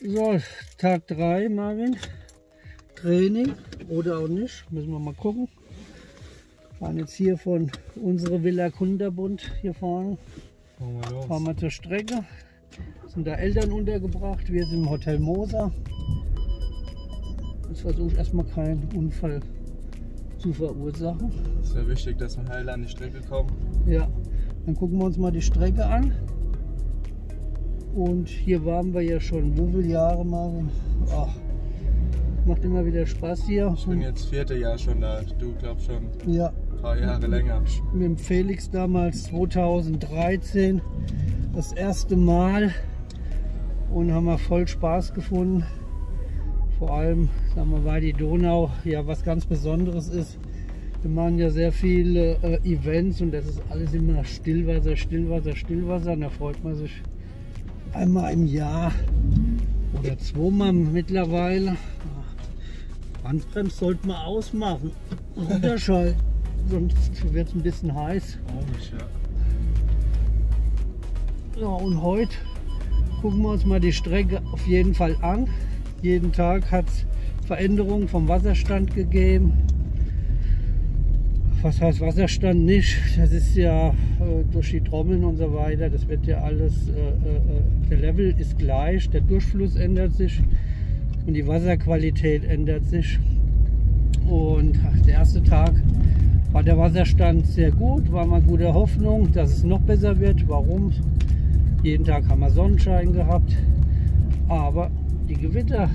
So, Tag 3, Marvin. Training oder auch nicht, müssen wir mal gucken. Wir fahren jetzt hier von unserer Villa Kunterbund hier vorne. Fahren wir zur Strecke. Sind da Eltern untergebracht. Wir sind im Hotel Moser. Jetzt versuche ich erstmal keinen Unfall zu verursachen. Es wäre wichtig, dass wir heil an die Strecke kommen. Ja, dann gucken wir uns mal die Strecke an. Und hier waren wir ja schon wie viele Jahre, Marvin? Ach, macht immer wieder Spaß hier. Ich bin jetzt 4. Jahr schon da. Du glaubst schon ja. Ein paar Jahre länger. Mit dem Felix damals 2013 das erste Mal und haben wir voll Spaß gefunden. Vor allem, sagen wir, weil die Donau ja was ganz Besonderes ist. Wir machen ja sehr viele Events und das ist alles immer Stillwasser, Stillwasser, Stillwasser. Und da freut man sich einmal im Jahr oder zweimal mittlerweile. Handbremse sollte man ausmachen, runterschalten, sonst wird es ein bisschen heiß. Komisch, ja. Ja, und heute gucken wir uns mal die Strecke auf jeden Fall an. Jeden Tag hat es Veränderungen vom Wasserstand gegeben. Was heißt Wasserstand nicht? Das ist ja durch die Trommeln und so weiter. Das wird ja alles, der Level ist gleich, der Durchfluss ändert sich und die Wasserqualität ändert sich. Und der erste Tag war der Wasserstand sehr gut, war mal guter Hoffnung, dass es noch besser wird. Warum? Jeden Tag haben wir Sonnenschein gehabt, aber die Gewitter,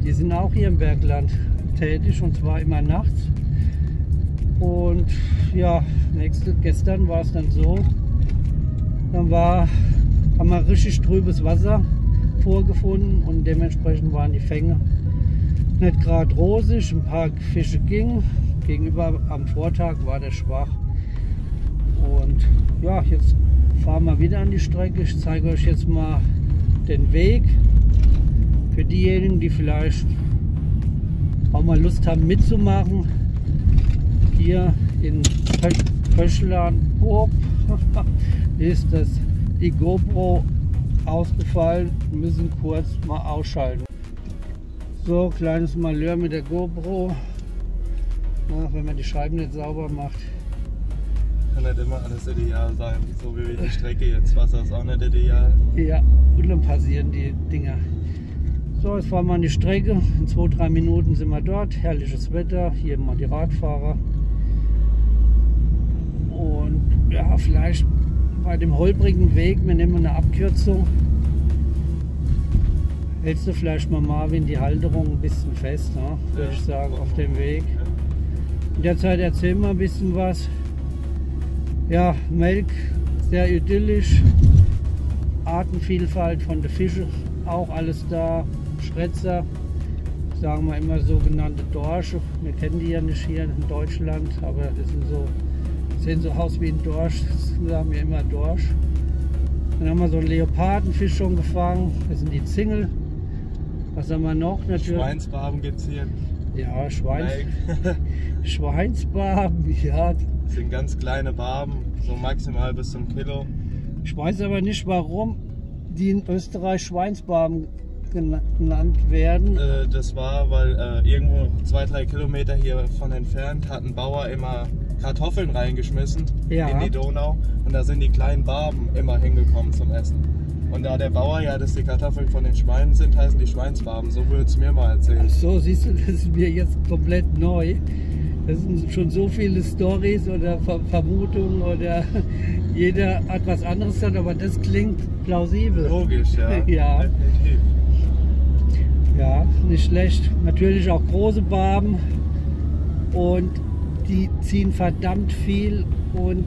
die sind auch hier im Bergland tätig und zwar immer nachts. Und ja, gestern war es dann so, haben wir richtig trübes Wasser vorgefunden und dementsprechend waren die Fänge nicht gerade rosig, ein paar Fische gingen, gegenüber am Vortag war der schwach. Und ja, jetzt fahren wir wieder an die Strecke. Ich zeige euch jetzt mal den Weg für diejenigen, die vielleicht auch mal Lust haben mitzumachen. Hier in Pöschlandburg ist die GoPro ausgefallen, wir müssen kurz mal ausschalten. So, kleines Malheur mit der GoPro. Ja, wenn man die Scheiben nicht sauber macht. Kann nicht immer alles ideal sein, so wie die Strecke jetzt. Wasser ist auch nicht ideal. Ja, und dann passieren die Dinger. So, jetzt fahren wir an die Strecke. In 2-3 Minuten sind wir dort. Herrliches Wetter. Hier mal die Radfahrer. Und ja, vielleicht bei dem holprigen Weg, wir nehmen eine Abkürzung. Hältst du vielleicht mal, Marvin, die Halterung ein bisschen fest, ne? Würde ich sagen, auf dem Weg. In der Zeit erzählen wir ein bisschen was. Ja, Melk, sehr idyllisch. Artenvielfalt von den Fischen, auch alles da. Schrätzer, sagen wir immer sogenannte Dorsche. Wir kennen die ja nicht hier in Deutschland, aber das sind so, sehen so aus wie ein Dorsch, das sagen wir immer Dorsch. Dann haben wir so einen Leopardenfisch schon gefangen, das sind die Zingel. Was haben wir noch? Natürlich. Schweinsbarben gibt es hier. Ja, Schweinsbarben, ja. Das sind ganz kleine Barben, so maximal bis zum Kilo. Ich weiß aber nicht, warum die in Österreich Schweinsbarben genannt werden. Das war, weil irgendwo 2-3 Kilometer hiervon entfernt hat ein Bauer immer Kartoffeln reingeschmissen in die Donau und da sind die kleinen Barben immer hingekommen zum Essen. Und da der Bauer ja, dass die Kartoffeln von den Schweinen sind, heißen die Schweinsbarben. So würde es mir mal erzählen. Ach so, siehst du, das ist mir jetzt komplett neu. Das sind schon so viele Storys oder Vermutungen oder jeder hat was anderes gesagt, aber das klingt plausibel. Logisch, ja. Ja. Definitiv. Ja, nicht schlecht. Natürlich auch große Barben und die ziehen verdammt viel und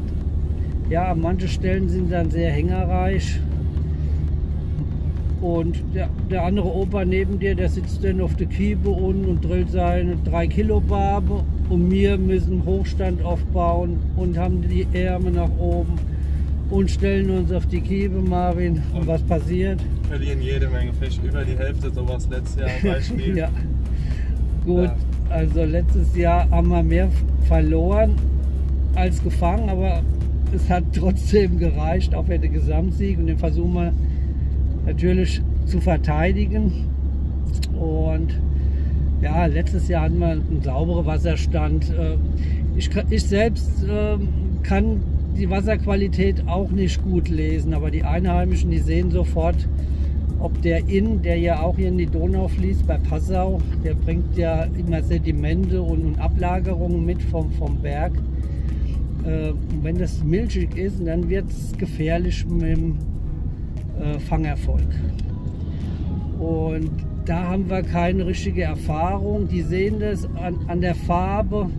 ja, an manchen Stellen sind dann sehr hängerreich. Und der andere Opa neben dir, der sitzt dann auf der Kiebe unten und drillt seine 3 Kilo Barbe. Und wir müssen Hochstand aufbauen und haben die Ärmel nach oben und stellen uns auf die Kiebe, Marvin. Und was passiert? Verlieren jede Menge Fisch, über die Hälfte, so was letztes Jahr Beispiel. Ja. Gut, ja. Also letztes Jahr haben wir mehr verloren als gefangen, aber es hat trotzdem gereicht, auch für den Gesamtsieg. Und den versuchen wir natürlich zu verteidigen. Und ja, letztes Jahr hatten wir einen sauberen Wasserstand. Ich selbst kann die Wasserqualität auch nicht gut lesen, aber die Einheimischen, die sehen sofort, ob der Inn, der ja auch hier in die Donau fließt, bei Passau, der bringt ja immer Sedimente und Ablagerungen mit vom Berg. Und wenn das milchig ist, dann wird es gefährlich mit dem Fangerfolg. Und da haben wir keine richtige Erfahrung. Die sehen das an der Farbe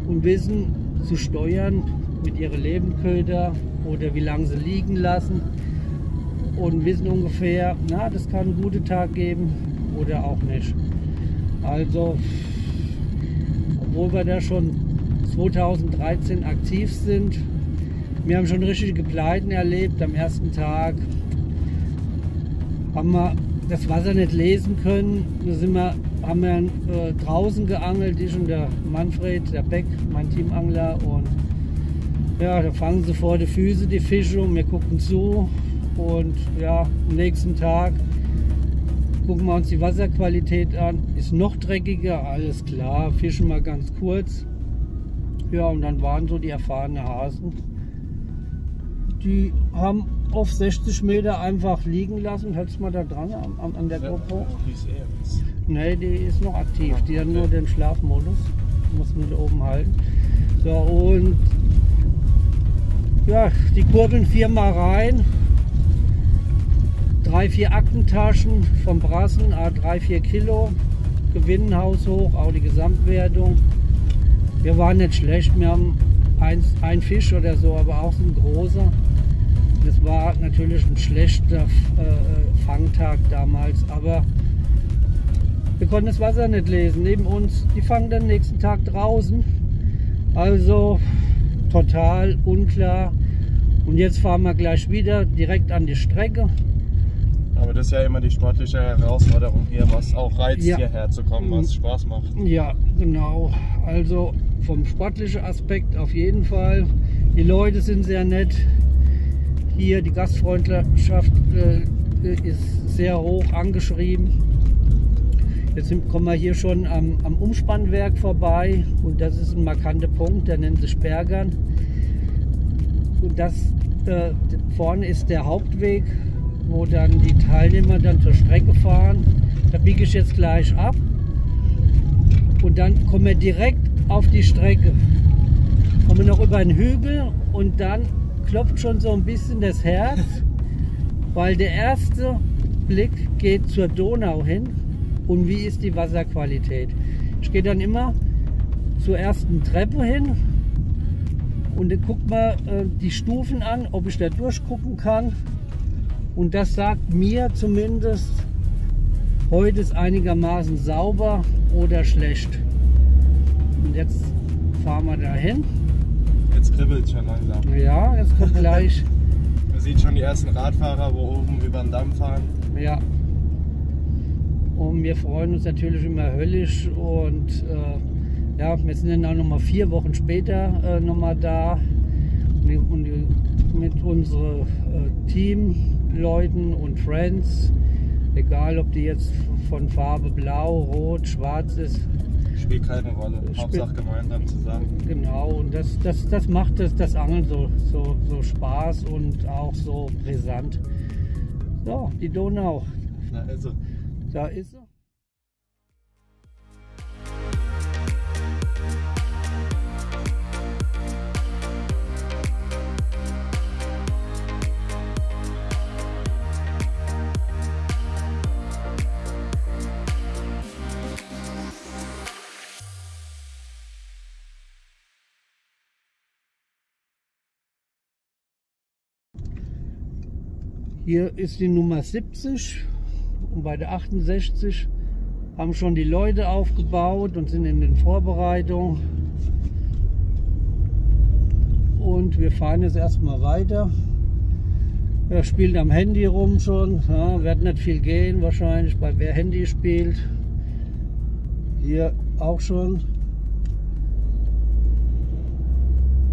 und wissen zu steuern mit ihren Lebenköder oder wie lange sie liegen lassen. Und wissen ungefähr, na, das kann einen guten Tag geben oder auch nicht. Also, obwohl wir da schon 2013 aktiv sind, wir haben schon richtige Pleiten erlebt. Am ersten Tag haben wir das Wasser nicht lesen können. Da haben wir draußen geangelt, ich und der Manfred, der Beck, mein Teamangler. Und ja, da fangen sie vor die Füße die Fische und wir gucken zu. Und ja, am nächsten Tag gucken wir uns die Wasserqualität an. Ist noch dreckiger, alles klar, fischen wir ganz kurz. Ja, und dann waren so die erfahrenen Hasen. Die haben auf 60 Meter einfach liegen lassen. Hältst du mal da dran an der GoPro? Ne, die ist noch aktiv. Die hat nur den Schlafmodus. Muss man da oben halten. So, und ja, die kurbeln 4-mal rein. 3-4 Aktentaschen vom Brassen, 3-4 Kilo, gewinnen haushoch, auch die Gesamtwertung. Wir waren nicht schlecht, wir haben ein Fisch oder so, aber auch so ein großer. Das war natürlich ein schlechter Fangtag damals, aber wir konnten das Wasser nicht lesen. Neben uns, die fangen dann nächsten Tag draußen. Also total unklar. Und jetzt fahren wir gleich wieder direkt an die Strecke. Aber das ist ja immer die sportliche Herausforderung hier, was auch reizt, ja, hierher zu kommen, was Spaß macht. Ja, genau. Also vom sportlichen Aspekt auf jeden Fall. Die Leute sind sehr nett. Hier die Gastfreundschaft ist sehr hoch angeschrieben. Jetzt kommen wir hier schon am Umspannwerk vorbei und das ist ein markanter Punkt, der nennt sich Bergern. Und das vorne ist der Hauptweg, wo dann die Teilnehmer dann zur Strecke fahren. Da biege ich jetzt gleich ab und dann kommen wir direkt auf die Strecke. Kommen wir noch über einen Hügel und dann klopft schon so ein bisschen das Herz, weil der erste Blick geht zur Donau hin und wie ist die Wasserqualität. Ich gehe dann immer zur ersten Treppe hin und dann guckt man die Stufen an, ob ich da durchgucken kann. Und das sagt mir zumindest, heute ist einigermaßen sauber oder schlecht. Und jetzt fahren wir dahin. Jetzt kribbelt es schon langsam. Ja, jetzt kommt gleich. Man sieht schon die ersten Radfahrer, wo oben über den Damm fahren. Ja. Und wir freuen uns natürlich immer höllisch. Und ja, wir sind dann auch noch mal 4 Wochen später noch mal da. Und mit unseren Teamleuten und Friends, egal ob die jetzt von Farbe blau, rot, schwarz ist. Spielt keine Rolle, Hauptsache gemeinsam zusammen. Genau, und das macht das Angeln so Spaß und auch so brisant. So, die Donau. Da ist sie. Da ist sie. Hier ist die Nummer 70 und bei der 68 haben schon die Leute aufgebaut und sind in den Vorbereitungen. Und wir fahren jetzt erstmal weiter. Er spielt am Handy rum schon, ja, wird nicht viel gehen wahrscheinlich, bei wer Handy spielt. Hier auch schon.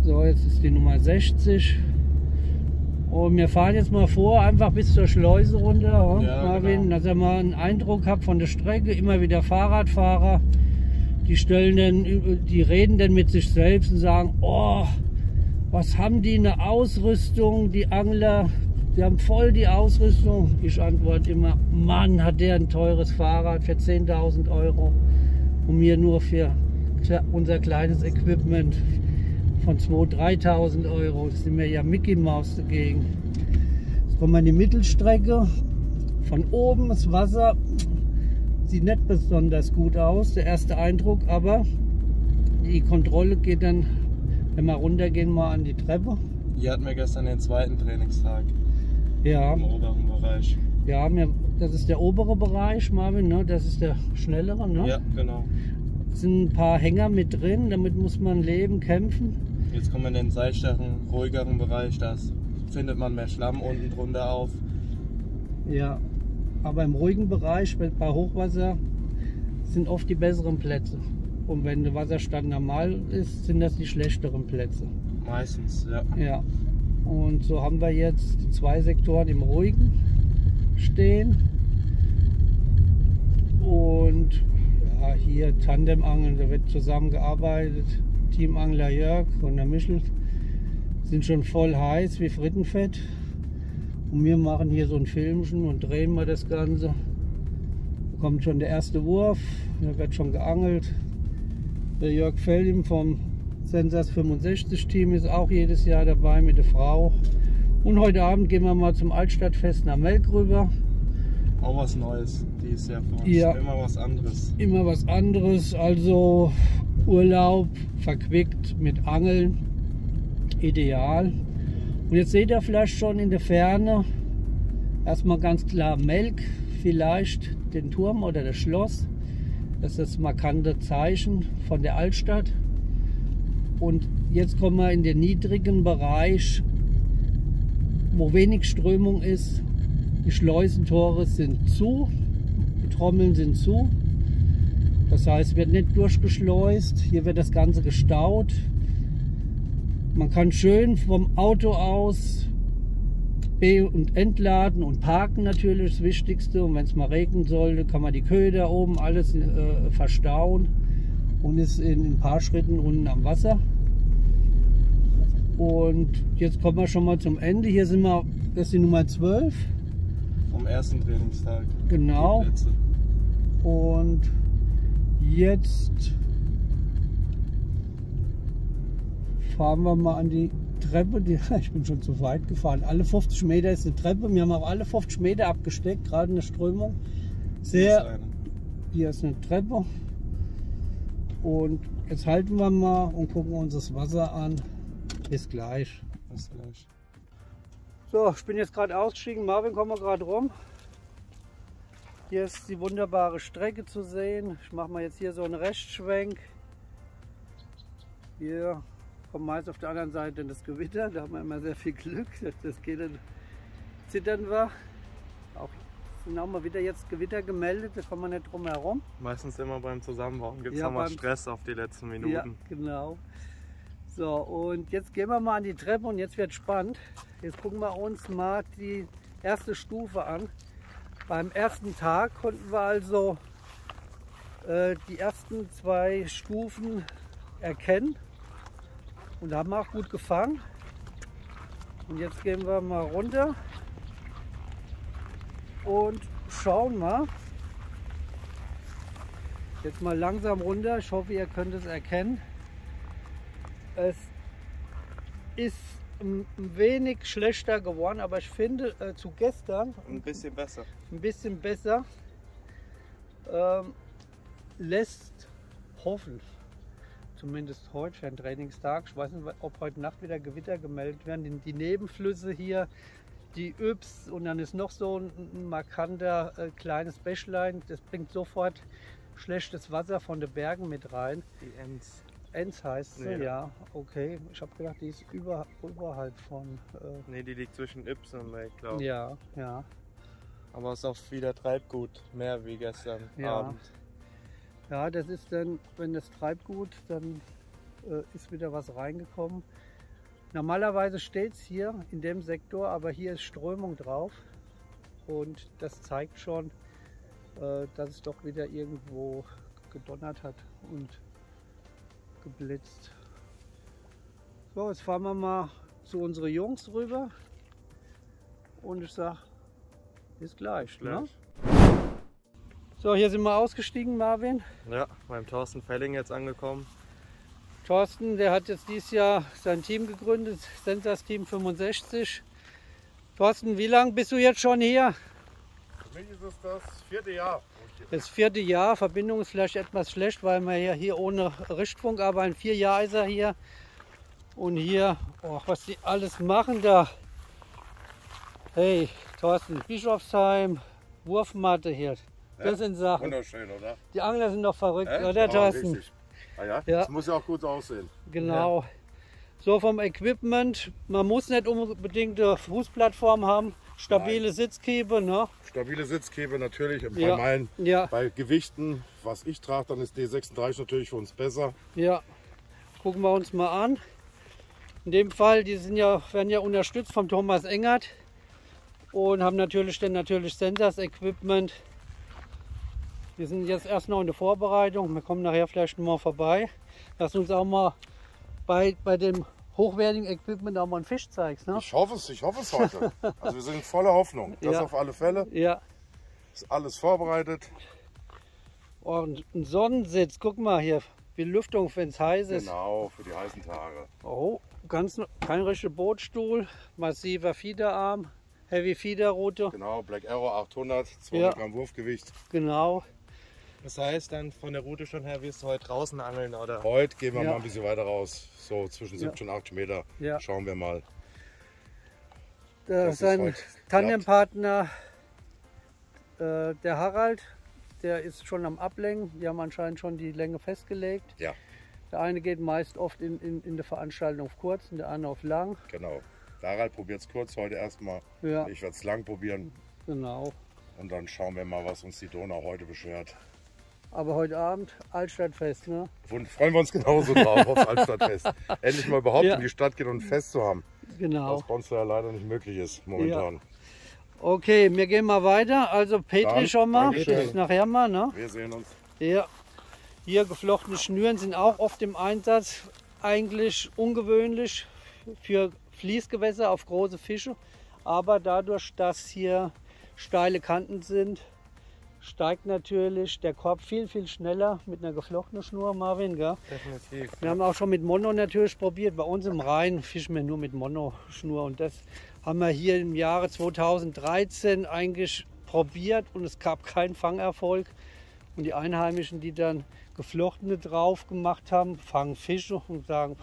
So, jetzt ist die Nummer 60. Und wir fahren jetzt mal vor, einfach bis zur Schleuse runter, ja, Marvin, genau. dass ihr mal einen Eindruck habt von der Strecke. Immer wieder Fahrradfahrer, die reden dann mit sich selbst und sagen, oh, was haben die eine Ausrüstung, die Angler, die haben voll die Ausrüstung. Ich antworte immer, Mann, hat der ein teures Fahrrad für 10.000 € und mir nur für unser kleines Equipment von 2.000, 3.000 €. Das sind mir ja Mickey Maus dagegen. Jetzt kommen wir in die Mittelstrecke. Von oben das Wasser sieht nicht besonders gut aus, der erste Eindruck, aber die Kontrolle geht dann, wenn wir runtergehen, mal an die Treppe. Hier hatten wir gestern den zweiten Trainingstag. Ja. Im oberen Bereich. Ja, das ist der obere Bereich, Marvin, ne? Das ist der schnellere. Ne? Ja, genau. Es sind ein paar Hänger mit drin, damit muss man leben, kämpfen. Jetzt kommen wir in den seichteren, ruhigeren Bereich, da findet man mehr Schlamm unten drunter auf. Ja, aber im ruhigen Bereich, bei Hochwasser, sind oft die besseren Plätze. Und wenn der Wasserstand normal ist, sind das die schlechteren Plätze. Meistens, ja. Ja. Und so haben wir jetzt 2 Sektoren im Ruhigen stehen. Und ja, hier Tandemangeln, da wird zusammengearbeitet. Teamangler Jörg und der Michel sind schon voll heiß wie Frittenfett. Und wir machen hier so ein Filmchen und drehen mal das Ganze. Da kommt schon der erste Wurf, da wird schon geangelt. Der Jörg Feldim vom Sensors 65 Team ist auch jedes Jahr dabei mit der Frau. Und heute Abend gehen wir mal zum Altstadtfest nach Melk rüber. Auch was Neues dieses Jahr für uns. Ja. Immer was anderes. Immer was anderes, also Urlaub verquickt mit Angeln, ideal. Und jetzt seht ihr vielleicht schon in der Ferne erstmal ganz klar Melk, vielleicht den Turm oder das Schloss. Das ist das markante Zeichen von der Altstadt. Und jetzt kommen wir in den niedrigen Bereich, wo wenig Strömung ist. Die Schleusentore sind zu, die Trommeln sind zu. Das heißt, wird nicht durchgeschleust. Hier wird das Ganze gestaut. Man kann schön vom Auto aus be- und entladen und parken, natürlich das Wichtigste. Und wenn es mal regnen sollte, kann man die Köder oben alles verstauen und ist in ein paar Schritten unten am Wasser. Und jetzt kommen wir schon mal zum Ende. Hier sind wir, das ist die Nummer 12. Vom ersten Trainingstag. Genau. Und jetzt fahren wir mal an die Treppe. Ich bin schon zu weit gefahren. Alle 50 Meter ist eine Treppe. Wir haben auch alle 50 Meter abgesteckt, gerade eine Strömung. Hier ist eine Treppe. Und jetzt halten wir mal und gucken uns das Wasser an. Bis gleich. Bis gleich. So, ich bin jetzt gerade ausgestiegen. Marvin, kommen wir gerade rum. Hier ist die wunderbare Strecke zu sehen. Ich mache mal jetzt hier so einen Rechtsschwenk. Hier kommt meist auf der anderen Seite das Gewitter. Da haben wir immer sehr viel Glück. Das geht dann, zittern wir. Auch sind auch mal wieder jetzt Gewitter gemeldet. Da kommen wir nicht drum herum. Meistens immer beim Zusammenbauen gibt es Ja, nochmal Stress auf die letzten Minuten. Ja, genau. So, und jetzt gehen wir mal an die Treppe und jetzt wird spannend. Jetzt gucken wir uns mal die erste Stufe an. Beim ersten Tag konnten wir also die ersten 2 Stufen erkennen und haben auch gut gefangen. Und jetzt gehen wir mal runter und schauen mal. Jetzt mal langsam runter. Ich hoffe, ihr könnt es erkennen. Es ist ein wenig schlechter geworden, aber ich finde zu gestern Ein bisschen besser. ein bisschen besser. Lässt hoffen, zumindest heute für einen Trainingstag. Ich weiß nicht, ob heute Nacht wieder Gewitter gemeldet werden. Die Nebenflüsse hier, die Ybbs und dann ist noch so ein markanter kleines Bächlein. Das bringt sofort schlechtes Wasser von den Bergen mit rein. Die Enz. Enz heißt sie, ja. Okay. Ich habe gedacht, die ist oberhalb von. Ne, die liegt zwischen Ybbs und Melk, glaube ich. Ja, ja. Aber es ist auch wieder Treibgut, mehr wie gestern Abend. Ja, das ist dann, wenn das Treibgut, dann ist wieder was reingekommen. Normalerweise steht es hier in dem Sektor, aber hier ist Strömung drauf und das zeigt schon, dass es doch wieder irgendwo gedonnert hat und geblitzt. So, jetzt fahren wir mal zu unseren Jungs rüber und ich sag, bis gleich. Ne? So, hier sind wir ausgestiegen, Marvin. Ja, beim Thorsten Felling jetzt angekommen. Thorsten, der hat jetzt dieses Jahr sein Team gegründet, Sensas Team 65. Thorsten, wie lange bist du jetzt schon hier? Für mich ist es das 4. Jahr. Das 4. Jahr, Verbindung ist vielleicht etwas schlecht, weil wir ja hier ohne Richtfunk, aber in 4 Jahren ist er hier. Und hier, oh, was die alles machen da. Hey, Thorsten, Bischofsheim, Wurfmatte hier. Das sind Sachen. Wunderschön, oder? Die Angler sind doch verrückt, oder Thorsten? Richtig. Ah ja? Ja. Das muss ja auch gut aussehen. Genau. Ja. So vom Equipment, man muss nicht unbedingt eine Fußplattform haben, stabile Sitzkiebe. Ne? Stabile Sitzkiebe natürlich. Ja. Bei Gewichten, was ich trage, dann ist D36 natürlich für uns besser. Ja, gucken wir uns mal an. In dem Fall, die werden ja unterstützt vom Thomas Engert und haben natürlich Sensas Equipment. Wir sind jetzt erst noch in der Vorbereitung. Wir kommen nachher vielleicht mal vorbei. Lass uns auch mal bei dem hochwertigen Equipment auch mal einen Fisch zeigst. Ne? Ich hoffe es heute. Also wir sind voller Hoffnung. Das ja. Auf alle Fälle. Ja. Ist alles vorbereitet. Und ein Sonnensitz, guck mal hier, Belüftung, wenn es heiß ist. Genau, für die heißen Tage. Oh, kein richtiger Bootstuhl, massiver Fiederarm, Heavy Fiederrute. Genau, Black Arrow 800, 200 Gramm Wurfgewicht. Genau. Das heißt dann von der Route schon her, wirst du heute draußen angeln, oder? Heute gehen wir mal ein bisschen weiter raus, so zwischen 70 und 80 Meter. Ja. Schauen wir mal. Sein Tandempartner, der Harald, der ist schon am Ablenken. Die haben anscheinend schon die Länge festgelegt. Ja. Der eine geht meist oft in der Veranstaltung auf kurz und der andere auf lang. Genau. Der Harald probiert es kurz heute erstmal. Ja. Ich werde es lang probieren. Genau. Und dann schauen wir mal, was uns die Donau heute beschert. Aber heute Abend Altstadtfest, ne? Freuen wir uns genauso drauf auf Altstadtfest. Endlich mal überhaupt in die Stadt gehen und ein Fest zu haben. Genau. Was bei uns ja leider nicht möglich ist momentan. Ja. Okay, wir gehen mal weiter. Also Petri Dann, schon mal. Dankeschön. Bis nachher mal, ne? Wir sehen uns. Ja. Hier geflochtene Schnüren sind auch oft im Einsatz. Eigentlich ungewöhnlich für Fließgewässer auf große Fische. Aber dadurch, dass hier steile Kanten sind, steigt natürlich der Korb viel, viel schneller mit einer geflochtenen Schnur, Marvin. Gell? Definitiv. Wir haben auch schon mit Mono natürlich probiert. Bei uns im Rhein fischen wir nur mit Mono-Schnur. Und das haben wir hier im Jahre 2013 eigentlich probiert und es gab keinen Fangerfolg. Und die Einheimischen, die dann geflochtene drauf gemacht haben, fangen Fische und sagen,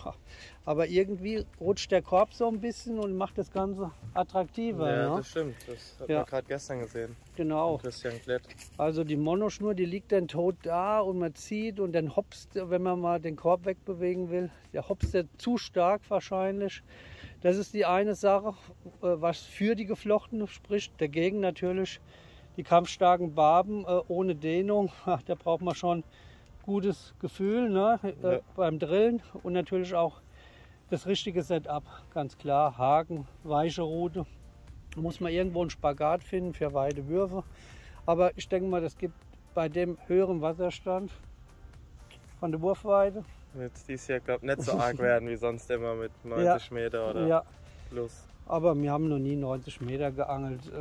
aber irgendwie rutscht der Korb so ein bisschen und macht das Ganze attraktiver. Ja, ne? das stimmt. Das hat man gerade gestern gesehen. Genau. Christian Klett. Also die Monoschnur, die liegt dann tot da und man zieht und dann hopst, wenn man mal den Korb wegbewegen will, der hopst der zu stark wahrscheinlich. Das ist die eine Sache, was für die geflochtene spricht. Dagegen natürlich die kampfstarken Barben ohne Dehnung. Da braucht man schon gutes Gefühl, ne? Beim Drillen und natürlich auch das richtige Setup, ganz klar. Haken, weiche Rute. Da muss man irgendwo einen Spagat finden für weite Würfe. Aber ich denke mal, das gibt bei dem höheren Wasserstand von der Wurfweite. Wird dieses Jahr, glaube ich, nicht so arg werden wie sonst immer mit 90 Meter oder plus. Aber wir haben noch nie 90 Meter geangelt.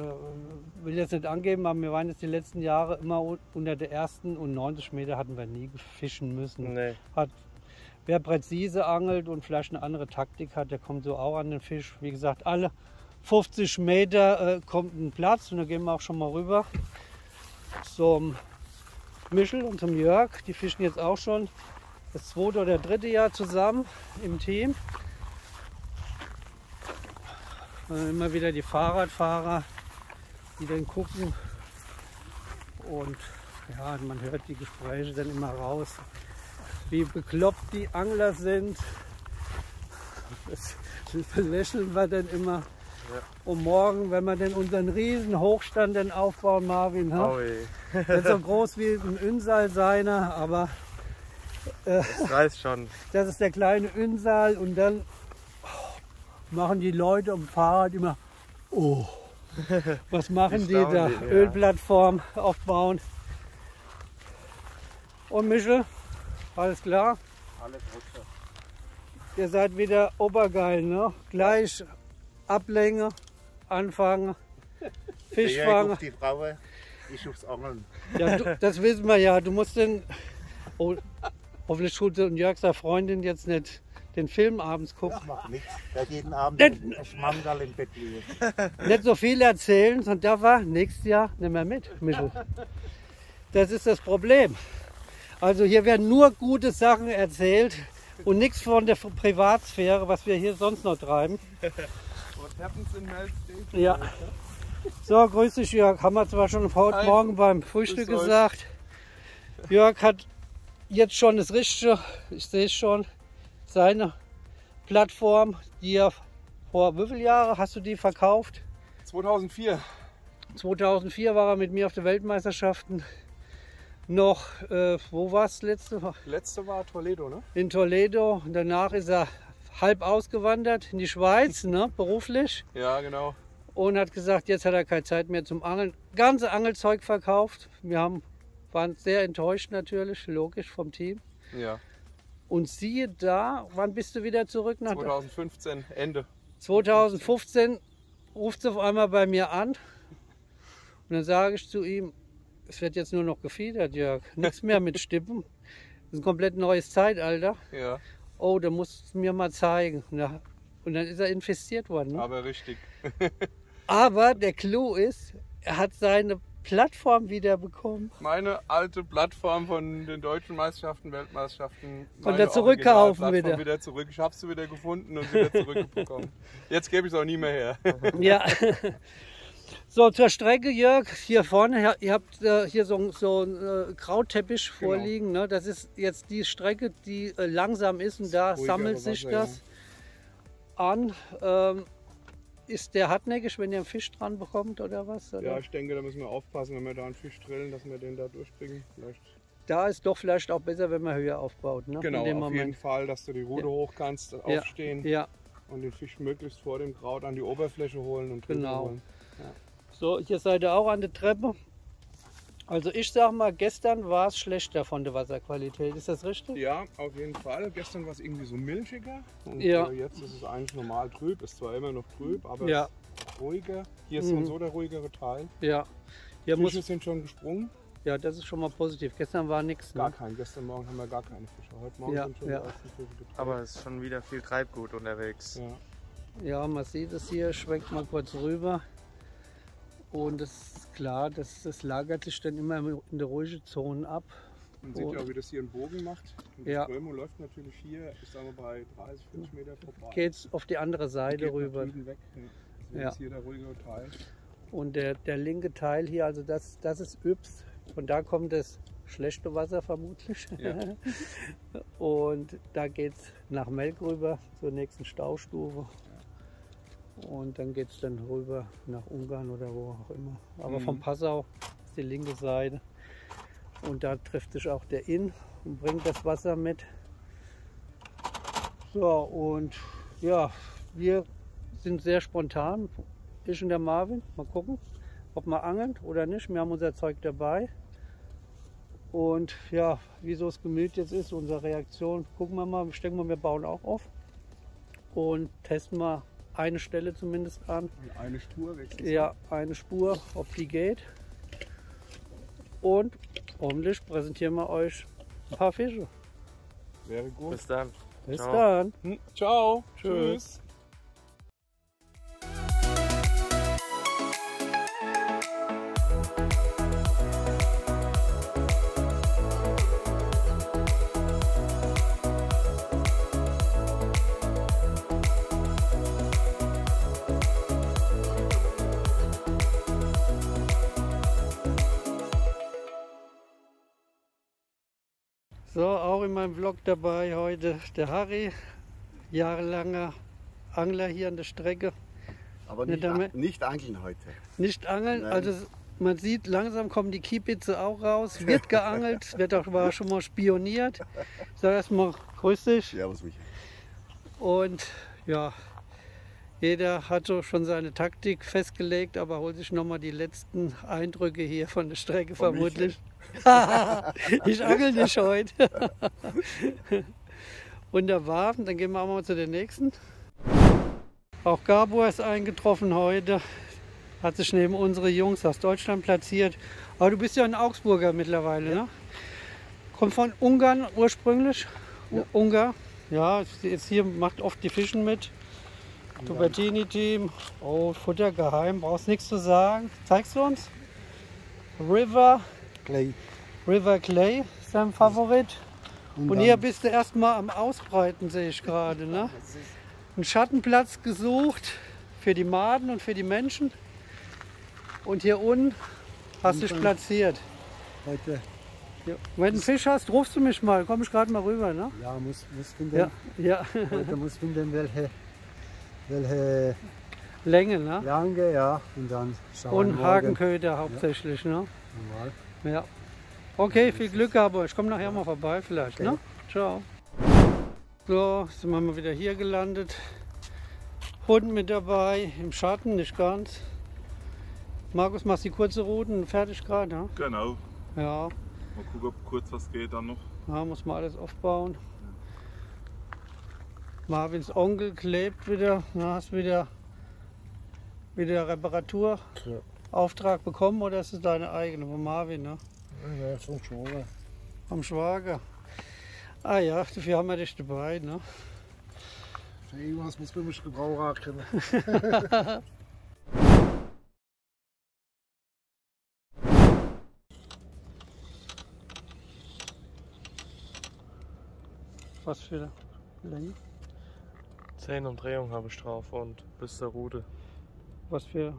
Will jetzt nicht angeben, aber wir waren jetzt die letzten Jahre immer unter der ersten und 90 Meter hatten wir nie fischen müssen. Nee. Wer präzise angelt und vielleicht eine andere Taktik hat, der kommt so auch an den Fisch. Wie gesagt, alle 50 Meter kommt ein Platz und da gehen wir auch schon mal rüber zum Michel und zum Jörg. Die fischen jetzt auch schon das 2. oder 3. Jahr zusammen im Team. Immer wieder die Fahrradfahrer, die dann gucken und ja, man hört die Gespräche dann immer raus, wie bekloppt die Angler sind. Das belächeln wir dann immer. Ja. Und morgen, wenn wir dann unseren riesen Hochstand dann aufbauen, Marvin, nicht so groß wie ein Ünsal seiner, aber das reißt schon. Das ist der kleine Ünsal und dann machen die Leute am Fahrrad immer, oh, was machen die da? Ja. Ölplattform aufbauen. Und Michel, alles klar? Alles okay. Ihr seid wieder obergeil, ne? Gleich Ablänge, anfangen, Fisch fangen. Die Frau, ich aufs Angeln. Ja, das wissen wir ja. Du musst den, hoffentlich tut Jörg seine Freundin jetzt nicht den Film abends gucken. Das macht nichts. Der hat jeden Abend ein Schmandal im Bett liegen. Nicht so viel erzählen, sondern da war nächstes Jahr nicht mehr mit, Michel. Das ist das Problem. Also hier werden nur gute Sachen erzählt und nichts von der Privatsphäre, was wir hier sonst noch treiben. Ja. So, grüß dich Jörg. Haben wir zwar schon heute Morgen beim Frühstück gesagt. Jörg hat jetzt schon das Richtige, ich sehe es schon, seine Plattform, die er vor wie viele Jahren hast du die verkauft? 2004. 2004 war er mit mir auf den Weltmeisterschaften. Noch, wo war es letzte? Letzte war Toledo, ne? In Toledo. Und danach ist er halb ausgewandert in die Schweiz, ne, beruflich. Ja, genau. Und hat gesagt, jetzt hat er keine Zeit mehr zum Angeln. Ganze Angelzeug verkauft. Wir waren sehr enttäuscht natürlich, logisch vom Team. Ja. Und siehe da, wann bist du wieder zurück? 2015, Ende. 2015 ruft es auf einmal bei mir an. Und dann sage ich zu ihm, es wird jetzt nur noch gefiedert, Jörg. Nichts mehr mit Stippen. Das ist ein komplett neues Zeitalter. Ja. Oh, da musst du mir mal zeigen. Und dann ist er infestiert worden. Ne? Aber richtig. Aber der Clou ist, er hat seine Plattform wieder bekommen. Meine alte Plattform von den deutschen Meisterschaften, Weltmeisterschaften. Und da zurückkaufen wieder zurück. Ich habe sie wieder gefunden und wieder zurückbekommen. Jetzt gebe ich es auch nie mehr her. Ja. So, zur Strecke, Jörg, hier vorne, ihr habt hier so einen Krautteppich vorliegen. Ne? Das ist jetzt die Strecke, die langsam ist und da sammelt sich das an. Ist der hartnäckig, wenn ihr einen Fisch dran bekommt oder was? Oder? Ja, ich denke, da müssen wir aufpassen, wenn wir da einen Fisch drillen, dass wir den da durchbringen. Da ist doch vielleicht auch besser, wenn man höher aufbaut. Ne? Genau, auf jeden Fall, dass du die Rute hoch kannst, aufstehen und den Fisch möglichst vor dem Kraut an die Oberfläche holen und drüber holen. Ja. So, hier seid ihr auch an der Treppe. Also ich sag mal, gestern war es schlechter von der Wasserqualität. Ist das richtig? Ja, auf jeden Fall. Gestern war es irgendwie so milchiger und jetzt ist es eigentlich normal trüb. Ist zwar immer noch trüb, aber es ist ruhiger. Hier ist so der ruhigere Teil. Ja. Hier Fische sind schon gesprungen. Ja, das ist schon mal positiv. Gestern war nichts. Gar kein. Gestern Morgen haben wir gar keine Fische. Heute Morgen sind schon die ersten Fische getroffen. Aber es ist schon wieder viel Treibgut unterwegs. Ja, man sieht es hier. Schwenkt mal kurz rüber. Und es ist klar, das lagert sich dann immer in der ruhigen Zone ab. Man sieht ja auch, wie das hier einen Bogen macht. Und die Strömung läuft natürlich hier, ich sage mal, bei 30, 40 Meter vorbei. Geht es auf die andere Seite rüber. Weg. Das ist hier der ruhige Teil. Und der linke Teil hier, also das ist Ybbs. Von da kommt das schlechte Wasser vermutlich. Ja. Und da geht es nach Melk rüber zur nächsten Staustufe. Und dann geht es dann rüber nach Ungarn oder wo auch immer. Aber von Passau ist die linke Seite. Und da trifft sich auch der Inn und bringt das Wasser mit. So, und ja, wir sind sehr spontan. Ich und der Marvin. Mal gucken, ob wir angeln oder nicht. Wir haben unser Zeug dabei. Und ja, wie so das Gemüt jetzt ist, unsere Reaktion, gucken wir mal. Ich denke mal, wir bauen auch auf. Und testen mal eine Stelle zumindest an. Und eine Spur wechseln. Ja, eine Spur, ob die geht. Und hoffentlich präsentieren wir euch ein paar Fische. Wäre gut. Bis dann. Bis dann. Ciao. Tschüss. So, auch in meinem Vlog dabei heute der Harry, jahrelanger Angler hier an der Strecke. Aber nicht angeln heute. Nicht angeln, nein. Also man sieht, langsam kommen die Kiebitze auch raus, wird geangelt, war schon mal spioniert. Ich sage erstmal, grüß dich. Servus, Michael. Und ja, Jeder hat so schon seine Taktik festgelegt, aber holt sich nochmal die letzten Eindrücke hier von der Strecke vermutlich. Ich angel nicht heute. Wunderbar, dann gehen wir auch mal zu den nächsten. Auch Gabor ist eingetroffen heute. Hat sich neben unsere Jungs aus Deutschland platziert. Aber du bist ja ein Augsburger mittlerweile, ne? Kommt von Ungarn ursprünglich. Ja. Ungar. Ja, jetzt hier macht oft die Fischen mit. Tubertini-Team. Oh, Futter geheim, brauchst nichts zu sagen. Zeigst du uns? River Clay. River Clay ist dein Favorit. Und hier bist du erstmal am Ausbreiten, sehe ich gerade. Ne? Einen Schattenplatz gesucht für die Maden und für die Menschen. Und hier unten hast du dich platziert. Heute. Ja. Wenn du einen Fisch hast, rufst du mich mal. Komm ich gerade mal rüber. Ne? Ja, muss finden. Ja. Heute muss finden, welche Länge, ne? Länge, ja. Und dann schauen und Hakenköder hauptsächlich, ne? Normal. Ja. Okay, viel Glück, aber ich komme nachher mal vorbei vielleicht, okay. Ne? Ciao. So, sind wir mal wieder hier gelandet. Hund mit dabei, im Schatten, nicht ganz. Markus, machst die kurze Routen fertig gerade, ne? Genau. Ja. Mal gucken, ob kurz was geht dann noch. Ja, muss man alles aufbauen. Marvins Onkel klebt wieder. Na, hast wieder Reparaturauftrag bekommen oder ist es deine eigene von Marvin? Ne? Ja, vom Schwager. Vom Schwager. Ah ja, dafür haben wir dich dabei. Ne? Für irgendwas muss man mich gebrauchen können. Was für Länge? 10 Umdrehungen habe ich drauf und bis zur Rute. Was für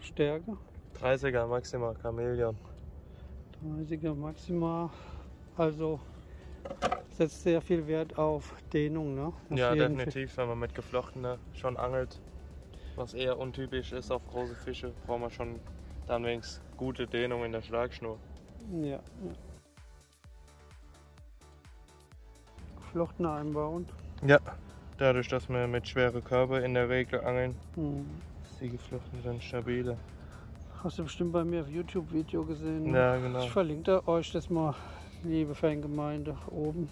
Stärke? 30er Maxima Chamäleon. 30er Maxima. Also setzt sehr viel Wert auf Dehnung, ne? Ja, definitiv, wenn man mit geflochtener schon angelt. Was eher untypisch ist auf große Fische, braucht man schon dann wenigstens gute Dehnung in der Schlagschnur. Ja. Geflochten einbauen. Ja, dadurch, dass wir mit schweren Körper in der Regel angeln, ist die geflochtene dann stabiler. Hast du bestimmt bei mir auf YouTube-Video gesehen. Ne? Ja, genau. Ich verlinke euch das mal, liebe Fangemeinde, oben.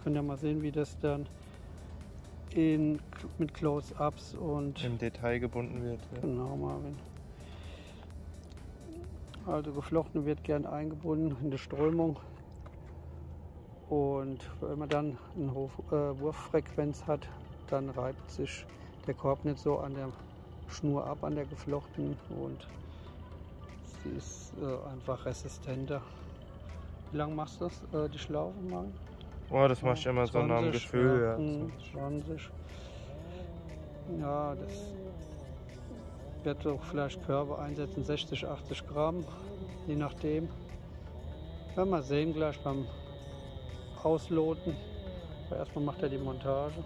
Könnt ihr mal sehen, wie das dann mit Close-Ups und im Detail gebunden wird. Ja. Genau, Marvin. Also geflochten wird gern eingebunden in die Strömung. Und wenn man dann eine hohe Wurffrequenz hat, dann reibt sich der Korb nicht so an der Schnur ab, an der geflochtenen, und sie ist einfach resistenter. Wie lange machst du das, die Schlaufe mal? Oh, das machst du immer 20, so nach dem Gefühl. Ja, 20. Ja, das wird doch vielleicht Körbe einsetzen, 60, 80 Gramm, je nachdem. Werden wir sehen gleich beim Ausloten. Aber erstmal macht er die Montage.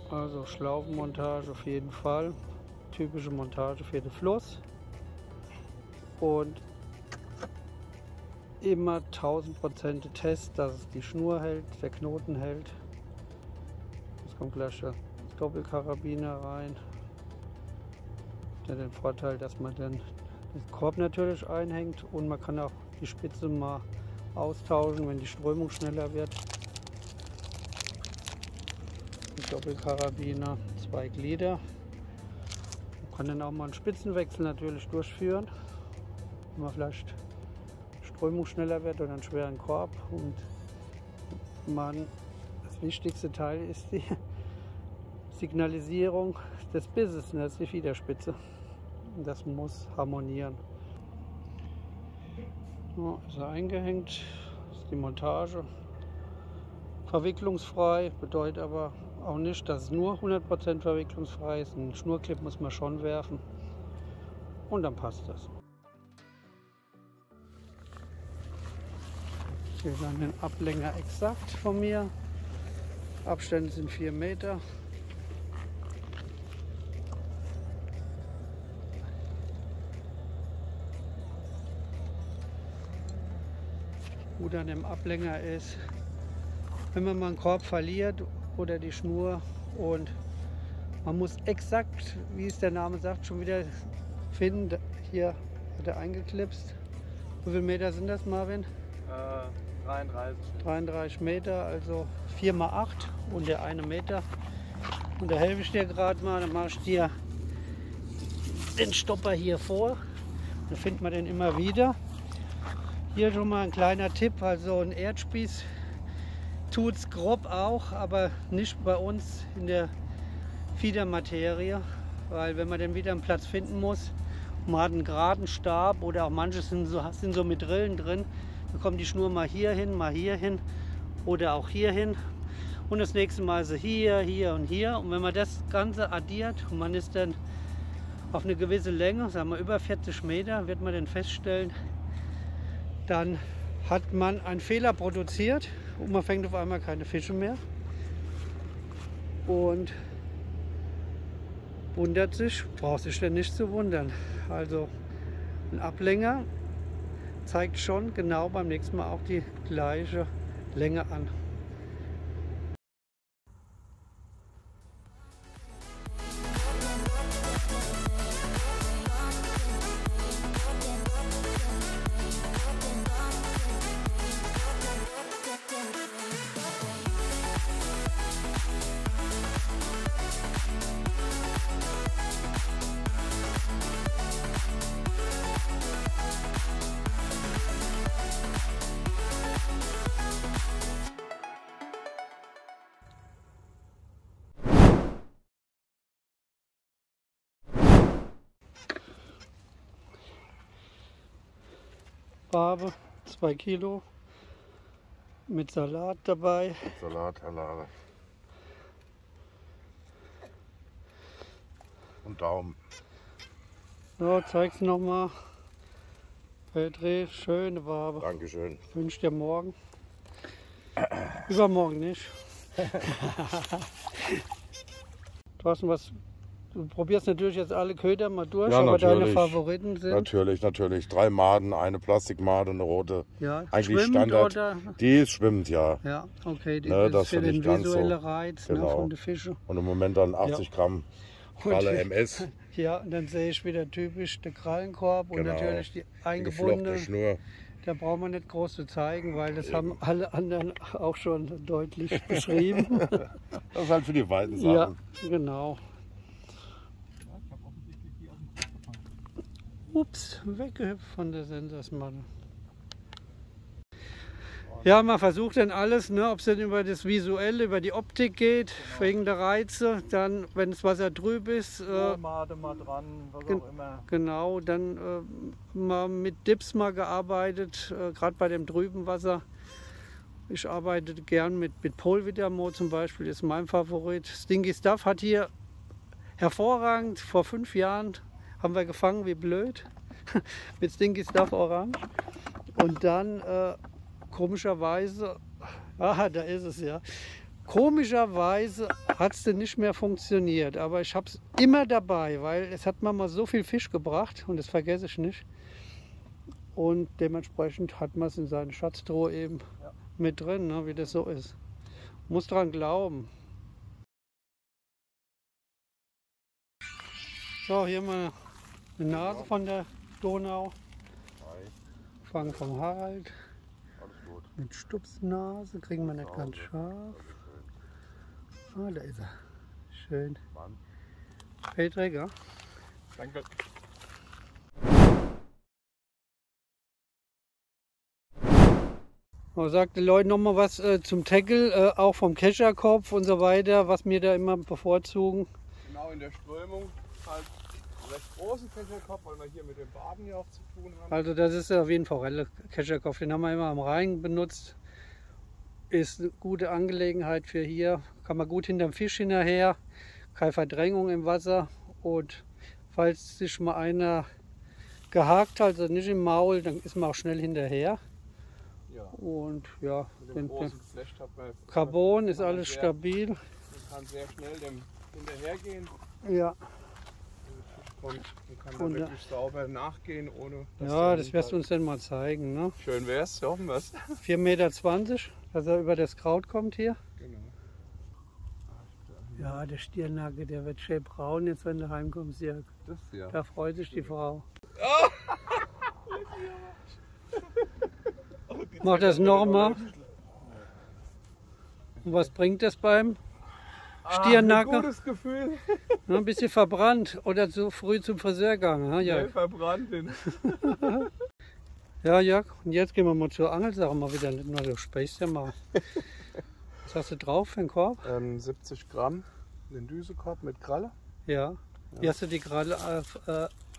Also Schlaufenmontage auf jeden Fall. Typische Montage für den Fluss. Und immer 1000% Test, dass es die Schnur hält, der Knoten hält. Jetzt kommt gleich der Doppelkarabiner rein. Der hat den Vorteil, dass man dann den Korb natürlich einhängt und man kann auch die Spitze mal austauschen, wenn die Strömung schneller wird. Doppelkarabiner, 2 Glieder. Man kann dann auch mal einen Spitzenwechsel natürlich durchführen, wenn man vielleicht Strömung schneller wird oder einen schweren Korb. Und das wichtigste Teil ist die Signalisierung des Bisses, das ist die Fiederspitze. Das muss harmonieren. So, ist er eingehängt, das ist die Montage. Verwicklungsfrei bedeutet aber auch nicht, dass es nur 100% verwicklungsfrei ist. Einen Schnurclip muss man schon werfen und dann passt das. Hier dann den Ablänger exakt von mir. Abstände sind 4 Meter. Gut an dem Ablänger ist, wenn man mal einen Korb verliert oder die Schnur, und man muss exakt, wie es der Name sagt, schon wieder finden. Hier hat er eingeklipst. Wie viele Meter sind das, Marvin? 33. 33 Meter, also 4 mal 8 und der 1 Meter. Und da helfe ich dir gerade mal, dann mache ich dir den Stopper hier vor. Dann findet man den immer wieder. Hier schon mal ein kleiner Tipp, also ein Erdspieß tut es grob auch, aber nicht bei uns in der Fiedermaterie, weil wenn man den wieder einen Platz finden muss, man hat einen geraden Stab oder auch manche sind so mit Rillen drin, dann kommt die Schnur mal hier hin oder auch hier hin und das nächste Mal so hier, hier und hier, und wenn man das Ganze addiert und man ist dann auf eine gewisse Länge, sagen wir über 40 Meter, wird man dann feststellen, dann hat man einen Fehler produziert und man fängt auf einmal keine Fische mehr und wundert sich, braucht sich denn nicht zu wundern. Also ein Ablänger zeigt schon genau beim nächsten Mal auch die gleiche Länge an. Barbe, 2 Kilo, mit Salat dabei. Salat, Halare. Und Daumen. So, zeig's nochmal. Petri, schöne Barbe. Dankeschön. Ich wünsche dir morgen. Übermorgen nicht. Thorsten, du probierst natürlich jetzt alle Köder mal durch, Ja, aber deine natürlich. Favoriten sind? Natürlich. 3 Maden, eine Plastikmade und eine rote. Ja, Eigentlich schwimmend Standard. oder? Die ist schwimmend, ja. Ja, okay, Ne, das das ist für finde ich den ganz so. visuellen Reiz, ne, Genau. von den Fischen. Und im Moment dann 80 Gramm Kralle MS. Ja, und dann sehe ich wieder typisch den Krallenkorb und Genau. natürlich die Geflochtene eingebundene. Schnur. Da braucht man nicht groß zu zeigen, weil das haben alle anderen auch schon deutlich beschrieben. Das ist halt für die weiten Sachen. Ja, genau. Ups, weggehüpft von der Sensorsmatte. Ja, man versucht dann alles, ne, ob es dann über das Visuelle, über die Optik geht, wegen der Reize. Dann, wenn das Wasser trüb ist, Made mal dran, was Gen- auch immer. genau, dann mal mit Dips mal gearbeitet, gerade bei dem trüben Wasser. Ich arbeite gern mit Polvidamo zum Beispiel, ist mein Favorit. Stinky Stuff hat hier hervorragend, vor 5 Jahren haben wir gefangen wie blöd mit Stinky Stuff Orange. Und dann komischerweise, da ist es ja, komischerweise hat es dann nicht mehr funktioniert. Aber ich habe es immer dabei, weil es hat mir mal so viel Fisch gebracht und das vergesse ich nicht. Und dementsprechend hat man es in seine Schatztruhe eben mit drin, ne, wie das so ist. Muss dran glauben. So, hier mal eine Nase von der Donau. Fangen vom Harald. Alles gut. Mit Stupsnase kriegen wir nicht ganz scharf. Ah, da ist er. Schön. Mann. Feldträger. Danke. Sagt den Leuten nochmal was zum Tackle, auch vom Kescherkopf und so weiter, was wir da immer bevorzugen. Genau in der Strömung halt recht großen Kescherkopf, weil wir hier mit dem Baden ja auch zu tun haben. Also das ist ja wie ein Forelle-Kescherkopf, den haben wir immer am Rhein benutzt. Ist eine gute Angelegenheit für hier, kann man gut hinterm Fisch hinterher, keine Verdrängung im Wasser, und falls sich mal einer gehakt hat, also nicht im Maul, dann ist man auch schnell hinterher. Ja. Und ja, Mit dem großen Geflecht hat man Carbon ist kann man alles sehr- stabil. Man kann sehr schnell dem hinterhergehen. Ja. Den Fisch kommt und kann dann wirklich sauber nachgehen, ohne dass ja, das wirst du uns dann mal zeigen. Ne? Schön wär's, hoffen wir's. 4,20 Meter, dass er über das Kraut kommt hier. Genau. Ja, der Stiernacke, der wird schön braun jetzt, wenn du heimkommst, Jörg. Das ja. Da freut sich die Frau. Mach das nochmal. Und was bringt das beim Stiernacke? Ein gutes Gefühl. Ja, ein bisschen verbrannt oder zu früh zum Friseur gegangen. Ja, Jörg? Verbrannt. Ja, Jörg, und jetzt gehen wir mal zur Angelsache mal wieder. Nicht nur, du sprichst ja mal. Was hast du drauf für einen Korb? 70 Gramm, den Düsekorb mit Kralle. Ja. Wie hast du die Kralle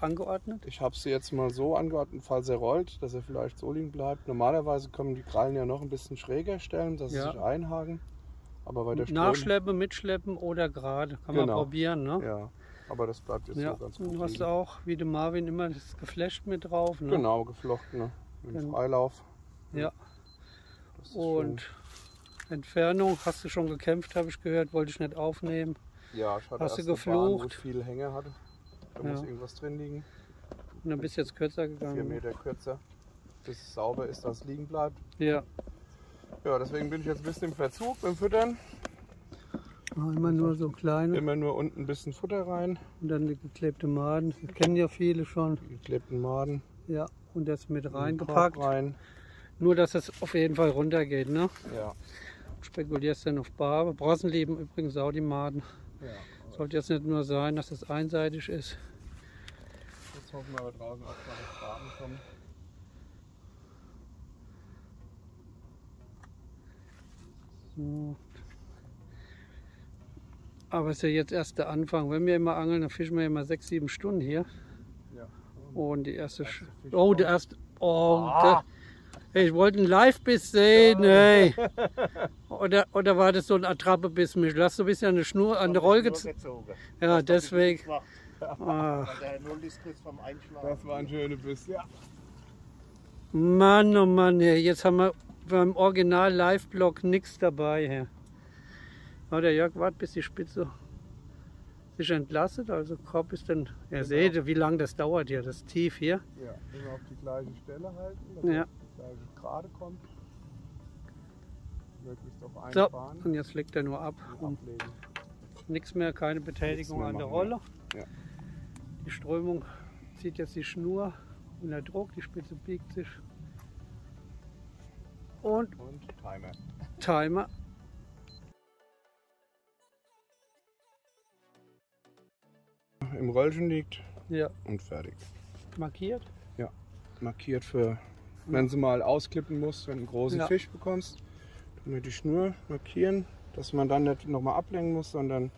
angeordnet? Ich habe sie jetzt mal so angeordnet, falls er rollt, dass er vielleicht so liegen bleibt. Normalerweise können die Krallen ja noch ein bisschen schräger stellen, dass sie sich einhaken. Aber bei der Nachschleppen, mitschleppen oder gerade. Kann man probieren, ne? Ja, aber das bleibt jetzt so ganz gut. Du hast auch, wie der Marvin, immer das Geflecht mit drauf, ne? Genau, geflochten, ne? Mit Freilauf. Ja. Und Entfernung, hast du schon gekämpft, habe ich gehört, wollte ich nicht aufnehmen. Ja, ich hatte hast erst du geflucht? Bahn, wo ich viel Hänge hatte. Da muss irgendwas drin liegen. Und dann bist du jetzt kürzer gegangen. 4 Meter kürzer, bis es sauber ist, dass es liegen bleibt. Ja. Ja, deswegen bin ich jetzt ein bisschen im Verzug beim Füttern. Immer nur so kleine. Immer nur unten ein bisschen Futter rein. Und dann die geklebte Maden. Das kennen ja viele schon. Die geklebten Maden. Ja, und das mit reingepackt. Rein. Nur, dass es auf jeden Fall runtergeht, ne? Ja. Spekulierst dann auf Barbe. Brossen lieben übrigens auch die Maden. Ja. Sollte jetzt nicht nur sein, dass es einseitig ist. Jetzt hoffen wir aber draußen auch mal, dass Barben kommen. So. Aber es ist ja jetzt erst der Anfang. Wenn wir immer angeln, dann fischen wir immer 6, 7 Stunden hier. Ja. Und die erste. Der erste. Ich wollte einen Live-Biss sehen. Hey. Oder war das so ein Attrappe-Biss? Mich lass du bist ja eine Schnur an der Rolle gezogen. Ja, deswegen. Der Null-Diskret vom Einschlagen. Das war ein schöner Biss. Ja. Mann, oh Mann, jetzt haben wir beim Original Live-Blog nichts dabei. Hier. Ja, der Jörg wartet, bis die Spitze sich entlastet. Also Korb ist dann. Ihr seht, wie lange das dauert hier, das Tief hier. Ja, immer auf die gleiche Stelle halten, dass ja. die gleiche gerade kommt. Möglichst auf einen So, Bahn. und jetzt legt er nur ab. Und nichts mehr, keine Betätigung mehr an der machen, Rolle. Ja. Die Strömung zieht jetzt die Schnur unter Druck, die Spitze biegt sich. Und Timer. Timer. Im Röllchen liegt Ja. und fertig. Markiert? Ja, markiert für, wenn du mal ausklippen musst, wenn du einen großen Fisch bekommst, dann die Schnur markieren, dass man dann nicht nochmal ablenken muss, sondern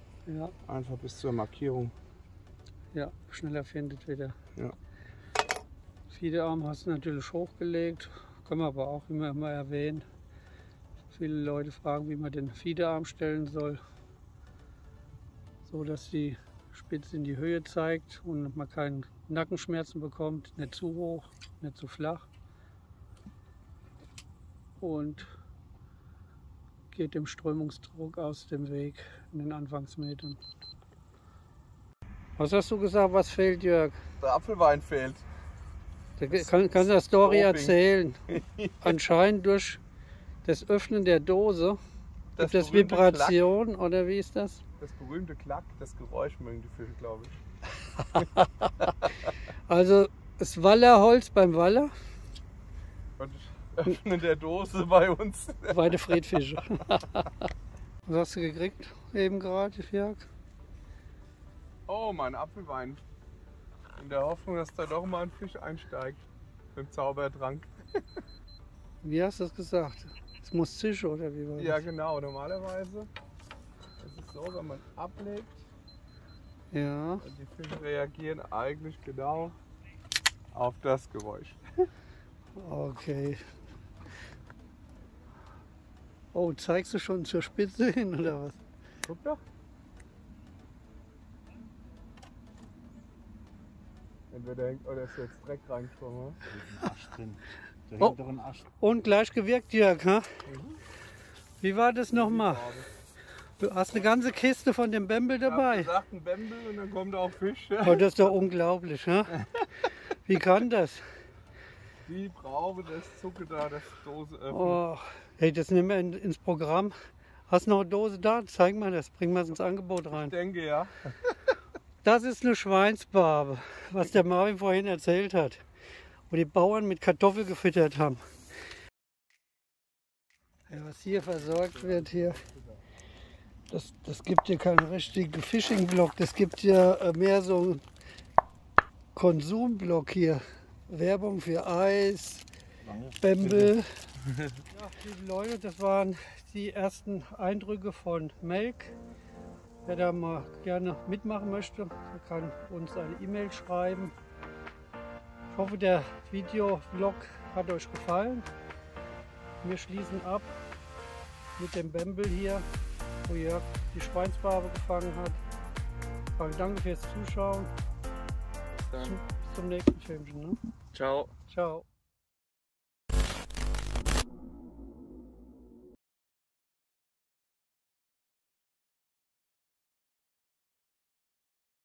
einfach bis zur Markierung. Ja, schneller findet wieder. Ja. Fiederarm hast du natürlich hochgelegt, können wir aber auch immer mal erwähnen. Viele Leute fragen, wie man den Fiederarm stellen soll, so dass die Spitze in die Höhe zeigt und man keine Nackenschmerzen bekommt, nicht zu hoch, nicht zu flach und geht dem Strömungsdruck aus dem Weg in den Anfangsmetern. Was hast du gesagt, was fehlt, Jörg? Der Apfelwein fehlt. Kannst du eine Story erzählen? Anscheinend durch das Öffnen der Dose, das Vibration Klack. Oder wie ist das? Das berühmte Klack, das Geräusch mögen die Fische, glaube ich. Also das Wallerholz beim Waller. Und das Öffnen der Dose bei uns. Bei der Friedfische. Was hast du gekriegt eben gerade, Jörg? Oh, mein Apfelwein. In der Hoffnung, dass da doch mal ein Fisch einsteigt. Mit dem Zaubertrank. Wie hast du das gesagt? Es muss zischen oder wie war das? Ja genau, normalerweise. Es ist so, wenn man ablegt. Ja. Und die Fische reagieren eigentlich genau auf das Geräusch. Okay. Oh, zeigst du schon zur Spitze hin oder was? Guck doch. Entweder hängt oder ist jetzt Dreck reingeschwommen. Da ist ein Ast drin. Da Oh. hängt doch ein Ast. Und gleich gewirkt, Jörg, ha? Wie war das nochmal? Du hast eine ganze Kiste von dem Bembel dabei. Ich hab gesagt, ein Bembel und dann kommt auch Fisch. Oh, das ist doch unglaublich, ne? Wie kann das? Die brauchen das Zucker da, das Dose öffnen. Oh, hey, das nehmen wir ins Programm. Hast du noch eine Dose da? Zeig mal das, bringen wir es ins Angebot rein. Ich denke, ja. Das ist eine Schweinsbarbe, was der Marvin vorhin erzählt hat, wo die Bauern mit Kartoffeln gefüttert haben. Ja, was hier versorgt wird hier, das gibt hier keinen richtigen Fishing-Blog, das gibt ja mehr so einen Konsumblock hier. Werbung für Eis, Bembel. Ja, liebe Leute, das waren die ersten Eindrücke von Melk. Wer da mal gerne mitmachen möchte, der kann uns eine E-Mail schreiben. Ich hoffe, der Video-Vlog hat euch gefallen. Wir schließen ab mit dem Bembel hier, wo Jörg die Schweinsbarbe gefangen hat. Also danke fürs Zuschauen. Bis zum nächsten Filmchen. Ne? Ciao. Ciao.